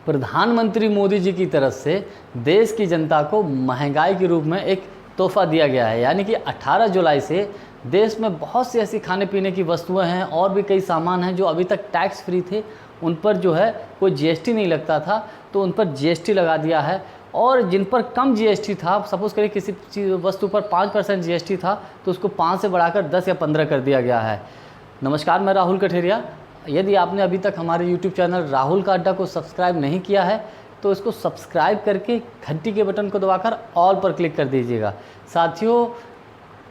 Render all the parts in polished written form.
प्रधानमंत्री मोदी जी की तरफ से देश की जनता को महंगाई के रूप में एक तोहफा दिया गया है। यानी कि 18 जुलाई से देश में बहुत सी ऐसी खाने पीने की वस्तुएं हैं और भी कई सामान हैं जो अभी तक टैक्स फ्री थे, उन पर जो है कोई जीएसटी नहीं लगता था, तो उन पर जीएसटी लगा दिया है। और जिन पर कम जीएसटी था, सपोज़ करिए किसी चीज़ वस्तु पर 5% जीएसटी था, तो उसको 5 से बढ़ाकर 10 या 15 कर दिया गया है। नमस्कार, मैं राहुल कठेरिया। यदि आपने अभी तक हमारे YouTube चैनल राहुल का अड्डा को सब्सक्राइब नहीं किया है तो इसको सब्सक्राइब करके घंटी के बटन को दबाकर ऑल पर क्लिक कर दीजिएगा। साथियों,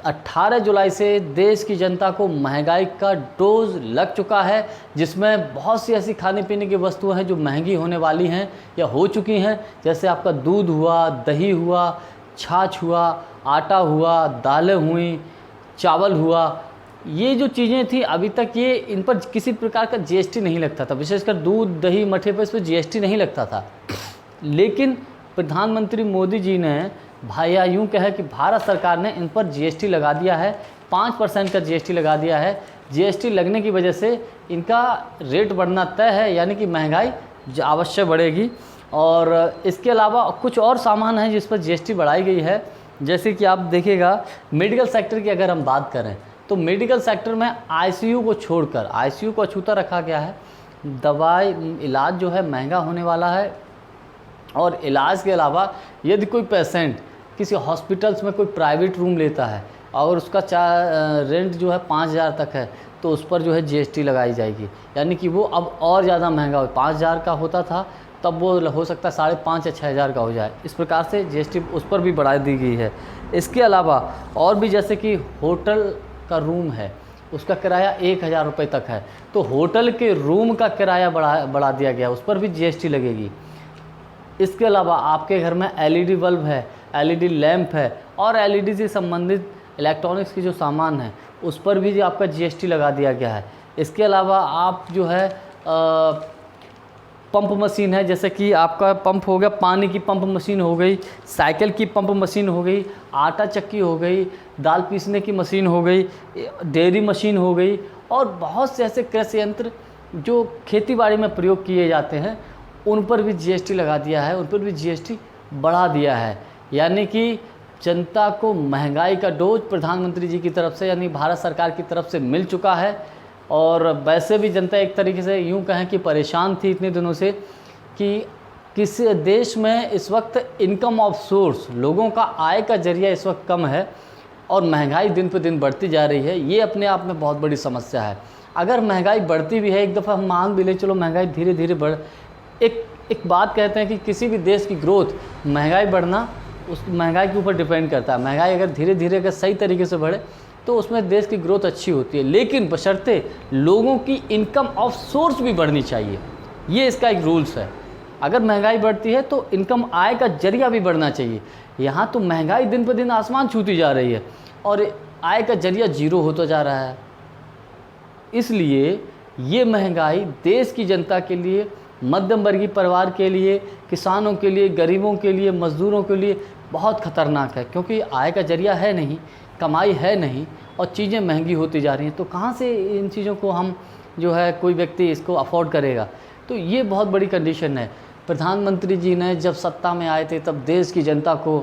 18 जुलाई से देश की जनता को महंगाई का डोज लग चुका है, जिसमें बहुत सी ऐसी खाने पीने की वस्तुएं हैं जो महंगी होने वाली हैं या हो चुकी हैं। जैसे आपका दूध हुआ, दही हुआ, छाछ हुआ, आटा हुआ, दालें हुई, चावल हुआ। ये जो चीज़ें थी अभी तक ये इन पर किसी प्रकार का जीएसटी नहीं लगता था, विशेषकर दूध, दही, मठे पर इस पर जीएसटी नहीं लगता था। लेकिन प्रधानमंत्री मोदी जी ने भाया यूँ कहा कि भारत सरकार ने इन पर जीएसटी लगा दिया है, 5% का जीएसटी लगा दिया है। जीएसटी लगने की वजह से इनका रेट बढ़ना तय है, यानी कि महंगाई अवश्य बढ़ेगी। और इसके अलावा कुछ और सामान हैं जिस पर जीएसटी बढ़ाई गई है। जैसे कि आप देखिएगा, मेडिकल सेक्टर की अगर हम बात करें तो मेडिकल सेक्टर में आईसीयू को छोड़कर, आईसीयू को अछूता रखा गया है। दवाई, इलाज जो है महंगा होने वाला है। और इलाज के अलावा यदि कोई पेशेंट किसी हॉस्पिटल्स में कोई प्राइवेट रूम लेता है और उसका रेंट जो है 5,000 तक है, तो उस पर जो है जीएसटी लगाई जाएगी। यानी कि वो अब और ज़्यादा महंगा हो, 5,000 का होता था तब वो हो सकता है 5,500 या 6,000 का हो जाए। इस प्रकार से जीएसटी उस पर भी बढ़ा दी गई है। इसके अलावा और भी, जैसे कि होटल का रूम है, उसका किराया 1,000 रुपये तक है, तो होटल के रूम का किराया बढ़ा दिया गया, उस पर भी जीएसटी लगेगी। इसके अलावा आपके घर में एलईडी बल्ब है, एलईडी लैंप है और एलईडी से संबंधित इलेक्ट्रॉनिक्स की जो सामान है उस पर भी जो आपका जीएसटी लगा दिया गया है। इसके अलावा आप जो है पंप मशीन है, जैसे कि आपका पंप हो गया, पानी की पंप मशीन हो गई, साइकिल की पंप मशीन हो गई, आटा चक्की हो गई, दाल पीसने की मशीन हो गई, डेयरी मशीन हो गई और बहुत से ऐसे कृषि यंत्र जो खेतीबाड़ी में प्रयोग किए जाते हैं उन पर भी जीएसटी लगा दिया है, उन पर भी जीएसटी बढ़ा दिया है। यानी कि जनता को महंगाई का डोज प्रधानमंत्री जी की तरफ से, यानी भारत सरकार की तरफ से मिल चुका है। और वैसे भी जनता एक तरीके से यूँ कहें कि परेशान थी इतने दिनों से कि किसी देश में इस वक्त इनकम ऑफ सोर्स, लोगों का आय का जरिया इस वक्त कम है और महंगाई दिन पर दिन बढ़ती जा रही है। ये अपने आप में बहुत बड़ी समस्या है। अगर महंगाई बढ़ती भी है, एक दफ़ा हम मान भी लें, चलो महंगाई धीरे धीरे बढ़, एक बात कहते हैं कि किसी भी देश की ग्रोथ, महंगाई बढ़ना उस महंगाई के ऊपर डिपेंड करता है। महंगाई अगर धीरे धीरे अगर सही तरीके से बढ़े तो उसमें देश की ग्रोथ अच्छी होती है, लेकिन बशर्ते लोगों की इनकम ऑफ सोर्स भी बढ़नी चाहिए। ये इसका एक रूल्स है। अगर महंगाई बढ़ती है तो इनकम, आय का जरिया भी बढ़ना चाहिए। यहाँ तो महंगाई दिन पर दिन आसमान छूती जा रही है और आय का जरिया जीरो होता जा रहा है। इसलिए ये महंगाई देश की जनता के लिए, मध्यम वर्गीय परिवार के लिए, किसानों के लिए, गरीबों के लिए, मज़दूरों के लिए बहुत ख़तरनाक है, क्योंकि आय का जरिया है नहीं, कमाई है नहीं और चीज़ें महंगी होती जा रही हैं। तो कहाँ से इन चीज़ों को हम जो है कोई व्यक्ति इसको अफोर्ड करेगा? तो ये बहुत बड़ी कंडीशन है। प्रधानमंत्री जी ने जब सत्ता में आए थे तब देश की जनता को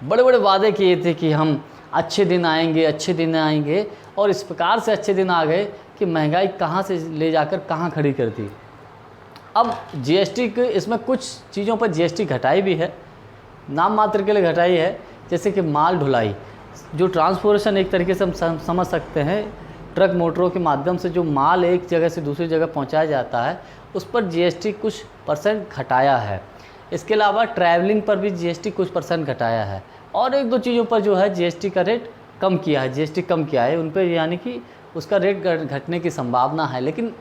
बड़े बड़े वादे किए थे कि हम अच्छे दिन आएंगे, अच्छे दिन आएंगे, और इस प्रकार से अच्छे दिन आ गए कि महंगाई कहाँ से ले जाकर कहाँ खड़ी कर दी। अब जीएसटी के इसमें कुछ चीज़ों पर जीएसटी घटाई भी है, नाम मात्र के लिए घटाई है। जैसे कि माल ढुलाई, जो ट्रांसपोर्टेशन एक तरीके से हम समझ सकते हैं, ट्रक मोटरों के माध्यम से जो माल एक जगह से दूसरी जगह पहुंचाया जाता है, उस पर जीएसटी कुछ % घटाया है। इसके अलावा ट्रैवलिंग पर भी जीएसटी कुछ % घटाया है और एक दो चीज़ों पर जो है जीएसटी का रेट कम किया है, जीएसटी कम किया है उन पर, यानी कि उसका रेट घटने की संभावना है। लेकिन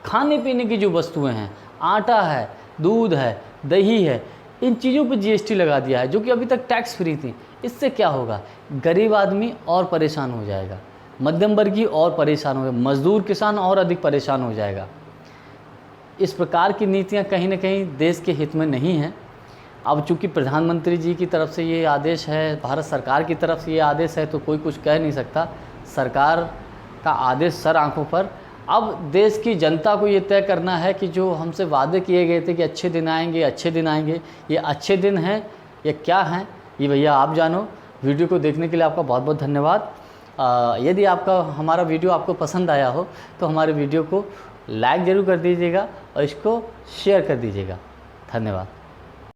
खाने पीने की जो वस्तुएं हैं, आटा है, दूध है, दही है, इन चीज़ों पर जीएसटी लगा दिया है जो कि अभी तक टैक्स फ्री थी। इससे क्या होगा? गरीब आदमी और परेशान हो जाएगा, मध्यम वर्गीय और परेशान होगा, मजदूर किसान और अधिक परेशान हो जाएगा। इस प्रकार की नीतियां कहीं ना कहीं देश के हित में नहीं हैं। अब चूंकि प्रधानमंत्री जी की तरफ से ये आदेश है, भारत सरकार की तरफ से ये आदेश है, तो कोई कुछ कह नहीं सकता। सरकार का आदेश सर आंखों पर, अब देश की जनता को ये तय करना है कि जो हमसे वादे किए गए थे कि अच्छे दिन आएंगे, अच्छे दिन आएंगे, ये अच्छे दिन हैं या क्या हैं, ये भैया आप जानो। वीडियो को देखने के लिए आपका बहुत बहुत धन्यवाद। यदि आपका हमारा वीडियो आपको पसंद आया हो तो हमारे वीडियो को लाइक ज़रूर कर दीजिएगा और इसको शेयर कर दीजिएगा। धन्यवाद।